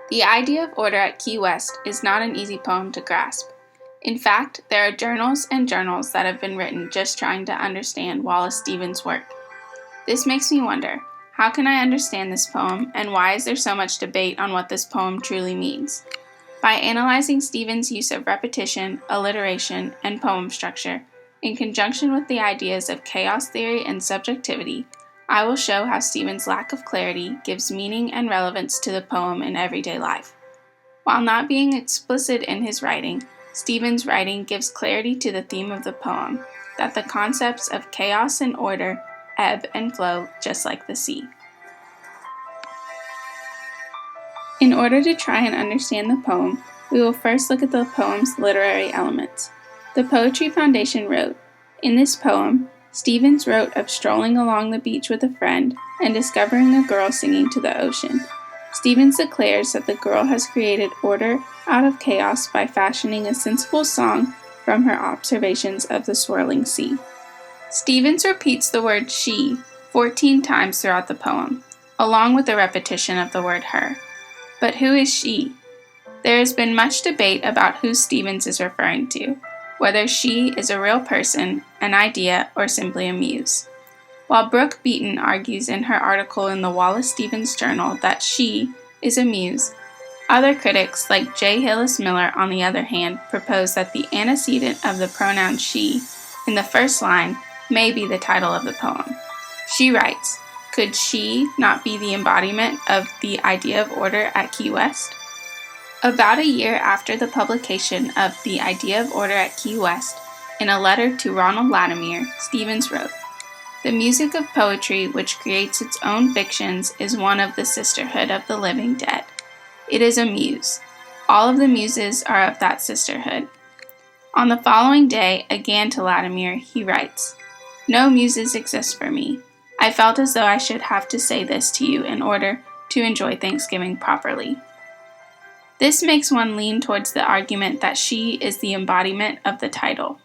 The idea of order at Key West is not an easy poem to grasp. In fact, there are journals and journals that have been written just trying to understand Wallace Stevens' work. This makes me wonder, how can I understand this poem, and why is there so much debate on what this poem truly means? By analyzing Stevens' use of repetition, alliteration, and poem structure, in conjunction with the ideas of chaos theory and subjectivity, I will show how Stevens' lack of clarity gives meaning and relevance to the poem in everyday life. While not being explicit in his writing, Stevens' writing gives clarity to the theme of the poem, that the concepts of chaos and order ebb and flow just like the sea. In order to try and understand the poem, we will first look at the poem's literary elements. The Poetry Foundation wrote, "In this poem, Stevens wrote of strolling along the beach with a friend and discovering a girl singing to the ocean. Stevens declares that the girl has created order out of chaos by fashioning a sensible song from her observations of the swirling sea." Stevens repeats the word she 14 times throughout the poem, along with the repetition of the word her. But who is she? There has been much debate about who Stevens is referring to, whether she is a real person, an idea, or simply a muse. While Brooke Beaton argues in her article in the Wallace Stevens Journal that she is a muse, other critics, like J. Hillis Miller, on the other hand, propose that the antecedent of the pronoun she in the first line may be the title of the poem. She writes, "Could she not be the embodiment of the idea of order at Key West?" About a year after the publication of The Idea of Order at Key West, in a letter to Ronald Latimer, Stevens wrote, "The music of poetry which creates its own fictions is one of the sisterhood of the living dead. It is a muse. All of the muses are of that sisterhood." On the following day, again to Latimer, he writes, "No muses exist for me. I felt as though I should have to say this to you in order to enjoy Thanksgiving properly." This makes one lean towards the argument that she is the embodiment of the title.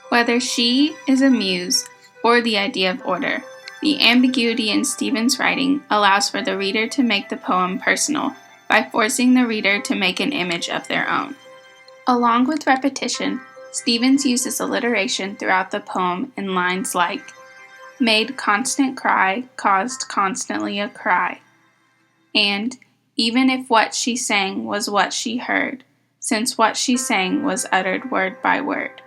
Whether she is a muse or the idea of order, the ambiguity in Stevens' writing allows for the reader to make the poem personal by forcing the reader to make an image of their own. Along with repetition, Stevens uses alliteration throughout the poem in lines like, "Made constant cry, caused constantly a cry," and "Even if what she sang was what she heard, since what she sang was uttered word by word."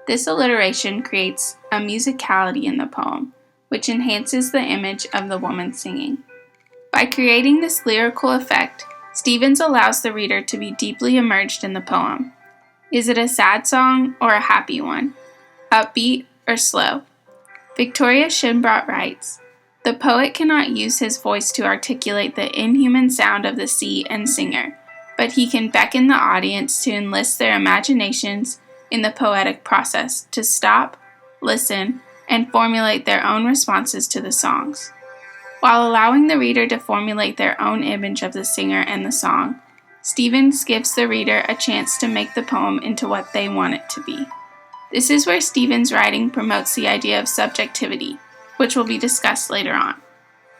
This alliteration creates a musicality in the poem, which enhances the image of the woman singing. By creating this lyrical effect, Stevens allows the reader to be deeply immersed in the poem. Is it a sad song or a happy one? Upbeat or slow? Victoria Shinbrodt writes, "The poet cannot use his voice to articulate the inhuman sound of the sea and singer, but he can beckon the audience to enlist their imaginations in the poetic process, to stop, listen, and formulate their own responses to the songs." While allowing the reader to formulate their own image of the singer and the song, Stevens gives the reader a chance to make the poem into what they want it to be. This is where Stevens' writing promotes the idea of subjectivity, which will be discussed later on.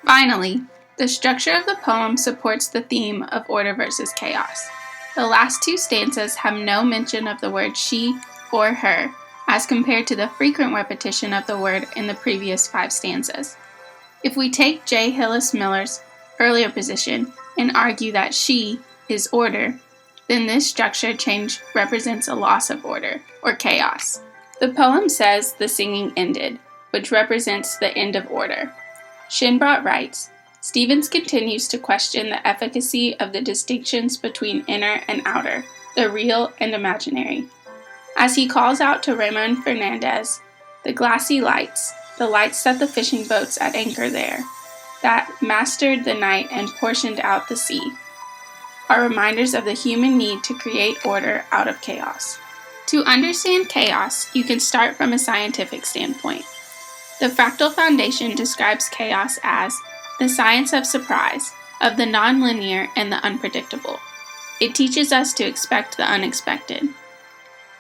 Finally, the structure of the poem supports the theme of order versus chaos. The last two stanzas have no mention of the word she or her, as compared to the frequent repetition of the word in the previous 5 stanzas. If we take J. Hillis Miller's earlier position and argue that she is order, then this structure change represents a loss of order, or chaos. The poem says the singing ended, which represents the end of order. Shinbrodt writes, "Stevens continues to question the efficacy of the distinctions between inner and outer, the real and imaginary. As he calls out to Ramon Fernandez, the glassy lights, the lights that the fishing boats at anchor there, that mastered the night and portioned out the sea, are reminders of the human need to create order out of chaos." To understand chaos, you can start from a scientific standpoint. The Fractal Foundation describes chaos as the science of surprise, of the nonlinear and the unpredictable. It teaches us to expect the unexpected.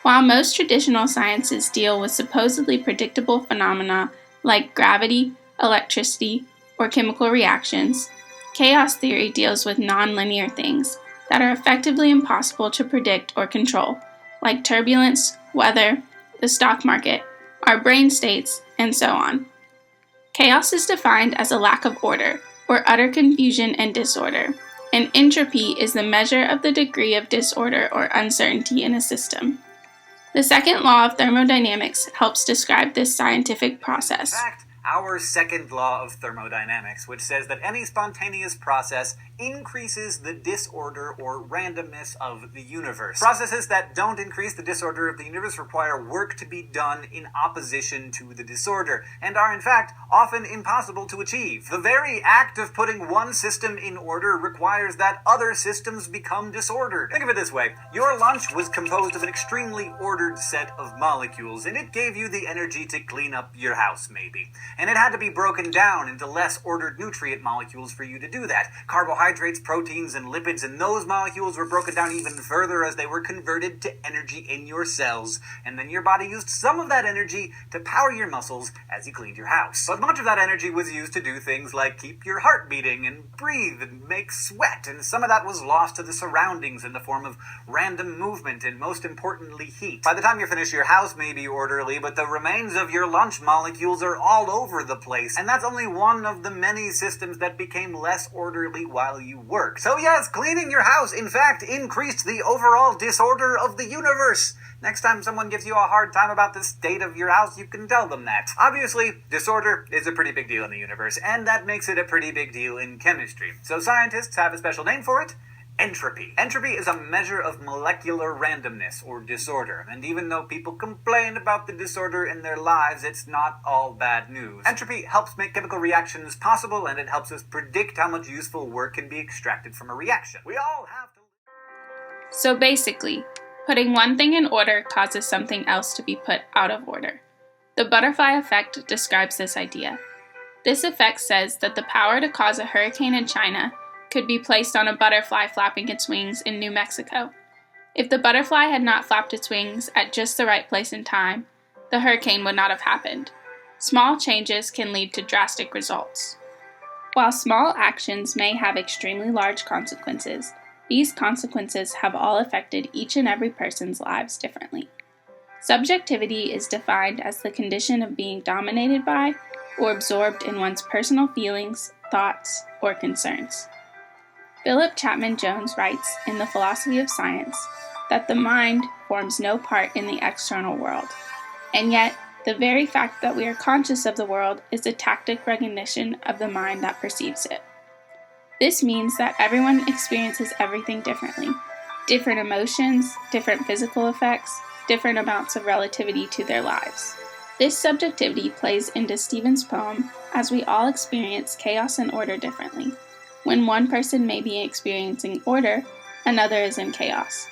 While most traditional sciences deal with supposedly predictable phenomena like gravity, electricity, or chemical reactions, Chaos theory deals with nonlinear things that are effectively impossible to predict or control, like turbulence, weather, the stock market, our brain states, and so on. Chaos is defined as a lack of order, or utter confusion and disorder, and entropy is the measure of the degree of disorder or uncertainty in a system. The second law of thermodynamics helps describe this scientific process. In fact, our second law of thermodynamics, which says that any spontaneous process increases the disorder or randomness of the universe. Processes that don't increase the disorder of the universe require work to be done in opposition to the disorder, and are in fact often impossible to achieve. The very act of putting one system in order requires that other systems become disordered. Think of it this way: your lunch was composed of an extremely ordered set of molecules, and it gave you the energy to clean up your house, maybe. And it had to be broken down into less ordered nutrient molecules for you to do that. Carbohydrates, proteins, and lipids, and those molecules were broken down even further as they were converted to energy in your cells. And then your body used some of that energy to power your muscles as you cleaned your house. But much of that energy was used to do things like keep your heart beating and breathe and make sweat, and some of that was lost to the surroundings in the form of random movement and, most importantly, heat. By the time you finish, your house may be orderly, but the remains of your lunch molecules are all over the place, and that's only one of the many systems that became less orderly while you worked. So yes, cleaning your house, in fact, increased the overall disorder of the universe. Next time someone gives you a hard time about the state of your house, you can tell them that. Obviously, disorder is a pretty big deal in the universe, and that makes it a pretty big deal in chemistry. So scientists have a special name for it: entropy. Entropy is a measure of molecular randomness, or disorder, and even though people complain about the disorder in their lives, it's not all bad news. Entropy helps make chemical reactions possible, and it helps us predict how much useful work can be extracted from a reaction. We all have to... So basically, putting one thing in order causes something else to be put out of order. The butterfly effect describes this idea. This effect says that the power to cause a hurricane in China could be placed on a butterfly flapping its wings in New Mexico. If the butterfly had not flapped its wings at just the right place and time, the hurricane would not have happened. Small changes can lead to drastic results. While small actions may have extremely large consequences, these consequences have all affected each and every person's lives differently. Subjectivity is defined as the condition of being dominated by or absorbed in one's personal feelings, thoughts, or concerns. Philip Chapman Jones writes in The Philosophy of Science that the mind forms no part in the external world, and yet the very fact that we are conscious of the world is a tacit recognition of the mind that perceives it. This means that everyone experiences everything differently. Different emotions, different physical effects, different amounts of relativity to their lives. This subjectivity plays into Stephen's poem as we all experience chaos and order differently. When one person may be experiencing order, another is in chaos.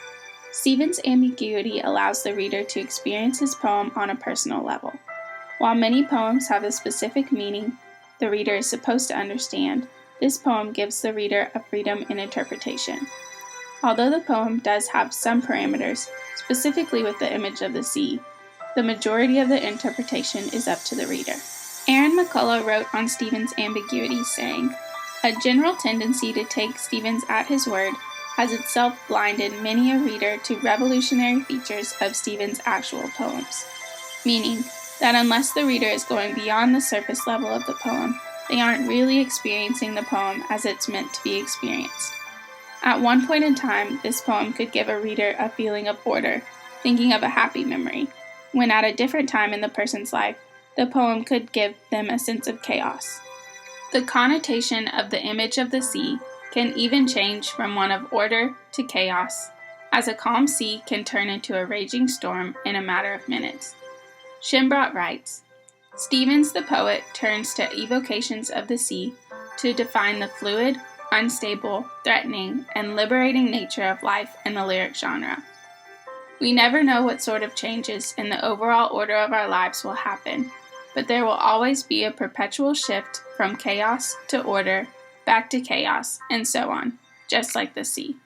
Stephen's ambiguity allows the reader to experience his poem on a personal level. While many poems have a specific meaning the reader is supposed to understand, this poem gives the reader a freedom in interpretation. Although the poem does have some parameters, specifically with the image of the sea, the majority of the interpretation is up to the reader. Aaron McCullough wrote on Stephen's ambiguity, saying, "A general tendency to take Stevens at his word has itself blinded many a reader to revolutionary features of Stevens' actual poems," meaning that unless the reader is going beyond the surface level of the poem, they aren't really experiencing the poem as it's meant to be experienced. At one point in time, this poem could give a reader a feeling of order, thinking of a happy memory, when at a different time in the person's life, the poem could give them a sense of chaos. The connotation of the image of the sea can even change from one of order to chaos, as a calm sea can turn into a raging storm in a matter of minutes. Schimbrot writes, "Stevens the poet turns to evocations of the sea to define the fluid, unstable, threatening, and liberating nature of life in the lyric genre. We never know what sort of changes in the overall order of our lives will happen, but there will always be a perpetual shift from chaos to order, back to chaos, and so on, just like the sea."